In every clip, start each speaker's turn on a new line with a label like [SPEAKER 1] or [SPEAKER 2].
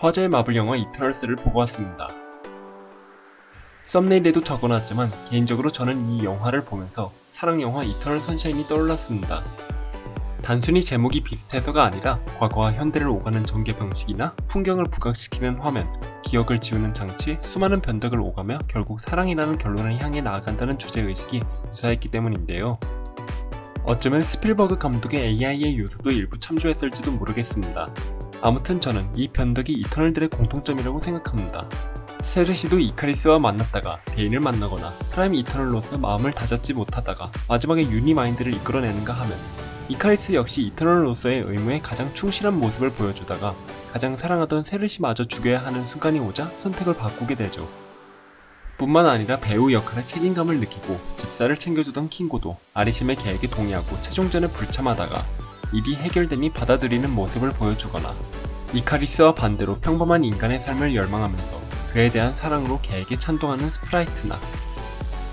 [SPEAKER 1] 화제의 마블 영화 이터널스를 보고 왔습니다. 썸네일에도 적어놨지만 개인적으로 저는 이 영화를 보면서 사랑 영화 이터널 선샤인이 떠올랐습니다. 단순히 제목이 비슷해서가 아니라 과거와 현대를 오가는 전개 방식이나 풍경을 부각시키는 화면, 기억을 지우는 장치, 수많은 변덕을 오가며 결국 사랑이라는 결론을 향해 나아간다는 주제의식이 유사했기 때문인데요. 어쩌면 스필버그 감독의 AI의 요소도 일부 참조했을지도 모르겠습니다. 아무튼 저는 이 변덕이 이터널들의 공통점이라고 생각합니다. 세르시도 이카리스와 만났다가 데인을 만나거나 프라임 이터널로서 마음을 다잡지 못하다가 마지막에 유니마인드를 이끌어내는가 하면 이카리스 역시 이터널로서의 의무에 가장 충실한 모습을 보여주다가 가장 사랑하던 세르시마저 죽여야 하는 순간이 오자 선택을 바꾸게 되죠. 뿐만 아니라 배우 역할에 책임감을 느끼고 집사를 챙겨주던 킹고도 아리심의 계획에 동의하고 최종전에 불참하다가 일이 해결되니 받아들이는 모습을 보여주거나 이카리스와 반대로 평범한 인간의 삶을 열망하면서 그에 대한 사랑으로 계획에 찬동하는 스프라이트나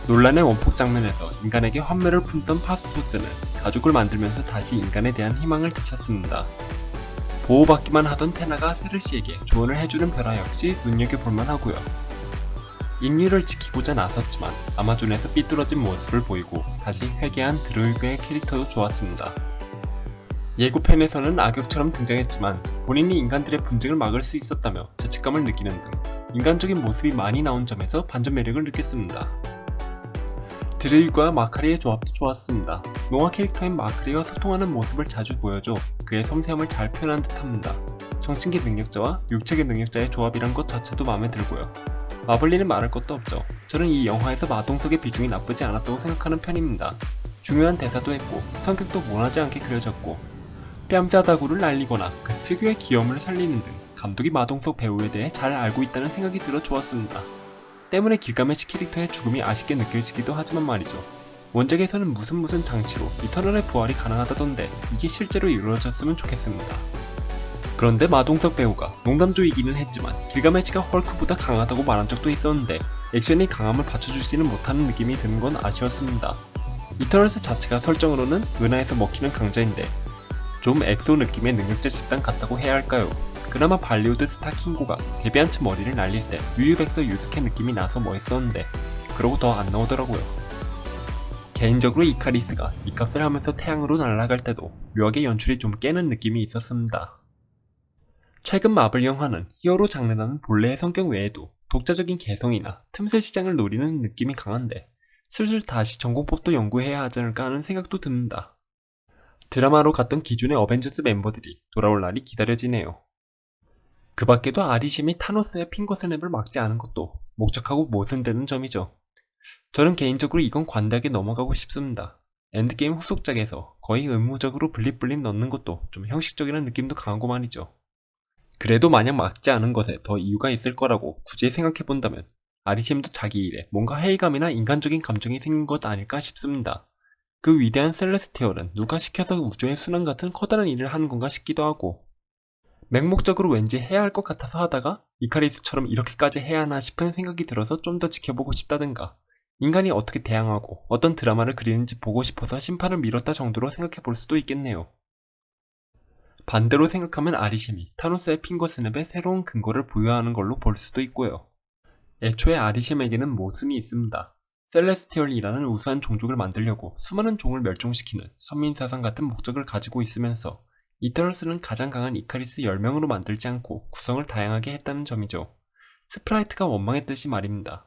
[SPEAKER 1] 논란의 원폭 장면에서 인간에게 환멸을 품던 파스토스는 가족을 만들면서 다시 인간에 대한 희망을 되찾습니다. 보호받기만 하던 테나가 세르시에게 조언을 해주는 변화 역시 눈여겨볼만 하고요. 인류를 지키고자 나섰지만 아마존에서 삐뚤어진 모습을 보이고 다시 회개한 드루이그의 캐릭터도 좋았습니다. 예고편에서는 악역처럼 등장했지만 본인이 인간들의 분쟁을 막을 수 있었다며 죄책감을 느끼는 등 인간적인 모습이 많이 나온 점에서 반전 매력을 느꼈습니다. 드레이그와 마카리의 조합도 좋았습니다. 노아 캐릭터인 마카리와 소통하는 모습을 자주 보여줘 그의 섬세함을 잘 표현한 듯합니다. 정신계 능력자와 육체계 능력자의 조합이란 것 자체도 마음에 들고요. 마블리는 말할 것도 없죠. 저는 이 영화에서 마동석의 비중이 나쁘지 않았다고 생각하는 편입니다. 중요한 대사도 했고 성격도 모나지 않게 그려졌고 뺨싸다구를 날리거나 그 특유의 귀여움을 살리는 등 감독이 마동석 배우에 대해 잘 알고 있다는 생각이 들어 좋았습니다. 때문에 길가메시 캐릭터의 죽음이 아쉽게 느껴지기도 하지만 말이죠. 원작에서는 무슨 장치로 이터널의 부활이 가능하다던데 이게 실제로 이루어졌으면 좋겠습니다. 그런데 마동석 배우가 농담조이기는 했지만 길가메시가 헐크보다 강하다고 말한 적도 있었는데 액션이 강함을 받쳐주지는 못하는 느낌이 드는 건 아쉬웠습니다. 이터널스 자체가 설정으로는 은하에서 먹히는 강자인데 좀 엑소 느낌의 능력자 집단 같다고 해야 할까요? 그나마 발리우드 스타 킹고가 데뷔한 채 머리를 날릴 때 유유백서 유스케 느낌이 나서 멋있었는데 그러고 더 안 나오더라고요. 개인적으로 이카리스가 이값을 하면서 태양으로 날아갈 때도 묘하게 연출이 좀 깨는 느낌이 있었습니다. 최근 마블 영화는 히어로 장르라는 본래의 성격 외에도 독자적인 개성이나 틈새 시장을 노리는 느낌이 강한데 슬슬 다시 전공법도 연구해야 하지 않을까 하는 생각도 듭니다. 드라마로 갔던 기존의 어벤져스 멤버들이 돌아올 날이 기다려지네요. 그 밖에도 아리심이 타노스의 핑거 스냅을 막지 않은 것도 목적하고 모순되는 점이죠. 저는 개인적으로 이건 관대하게 넘어가고 싶습니다. 엔드게임 후속작에서 거의 의무적으로 블립 넣는 것도 좀 형식적이라는 느낌도 강하고 말이죠. 그래도 만약 막지 않은 것에 더 이유가 있을 거라고 굳이 생각해본다면 아리심도 자기 일에 뭔가 회의감이나 인간적인 감정이 생긴 것 아닐까 싶습니다. 그 위대한 셀레스티얼은 누가 시켜서 우주의 순환 같은 커다란 일을 하는 건가 싶기도 하고 맹목적으로 왠지 해야 할 것 같아서 하다가 이카리스처럼 이렇게까지 해야 하나 싶은 생각이 들어서 좀 더 지켜보고 싶다든가 인간이 어떻게 대항하고 어떤 드라마를 그리는지 보고 싶어서 심판을 미뤘다 정도로 생각해볼 수도 있겠네요. 반대로 생각하면 아리심이 타노스의 핑거 스냅에 새로운 근거를 부여하는 걸로 볼 수도 있고요. 애초에 아리심에게는 모순이 있습니다. 셀레스티얼이라는 우수한 종족을 만들려고 수많은 종을 멸종시키는 선민사상 같은 목적을 가지고 있으면서 이터널스는 가장 강한 이카리스 10명으로 만들지 않고 구성을 다양하게 했다는 점이죠. 스프라이트가 원망했듯이 말입니다.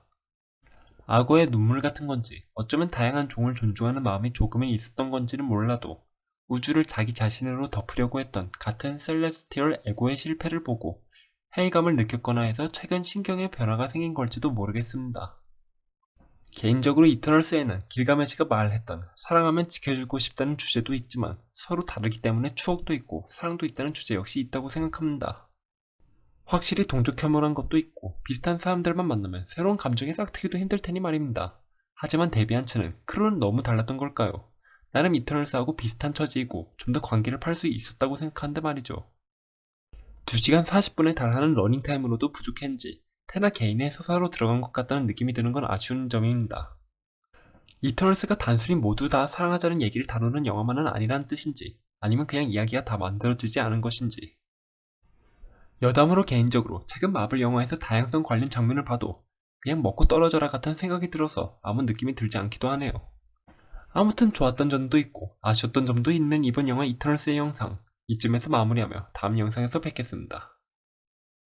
[SPEAKER 1] 악어의 눈물 같은 건지 어쩌면 다양한 종을 존중하는 마음이 조금은 있었던 건지는 몰라도 우주를 자기 자신으로 덮으려고 했던 같은 셀레스티얼 에고의 실패를 보고 회의감을 느꼈거나 해서 최근 신경의 변화가 생긴 걸지도 모르겠습니다. 개인적으로 이터널스에는 길가메시가 말했던 사랑하면 지켜주고 싶다는 주제도 있지만 서로 다르기 때문에 추억도 있고 사랑도 있다는 주제 역시 있다고 생각합니다. 확실히 동족 혐오란 것도 있고 비슷한 사람들만 만나면 새로운 감정이 싹트기도 힘들 테니 말입니다. 하지만 데뷔한 채는 크루는 너무 달랐던 걸까요? 나름 이터널스하고 비슷한 처지이고 좀 더 관계를 팔 수 있었다고 생각하는데 말이죠. 2시간 40분에 달하는 러닝타임으로도 부족했는지 테나 개인의 서사로 들어간 것 같다는 느낌이 드는 건 아쉬운 점입니다. 이터널스가 단순히 모두 다 사랑하자는 얘기를 다루는 영화만은 아니라는 뜻인지 아니면 그냥 이야기가 다 만들어지지 않은 것인지 여담으로 개인적으로 최근 마블 영화에서 다양성 관련 장면을 봐도 그냥 먹고 떨어져라 같은 생각이 들어서 아무 느낌이 들지 않기도 하네요. 아무튼 좋았던 점도 있고 아쉬웠던 점도 있는 이번 영화 이터널스의 영상, 이쯤에서 마무리하며 다음 영상에서 뵙겠습니다.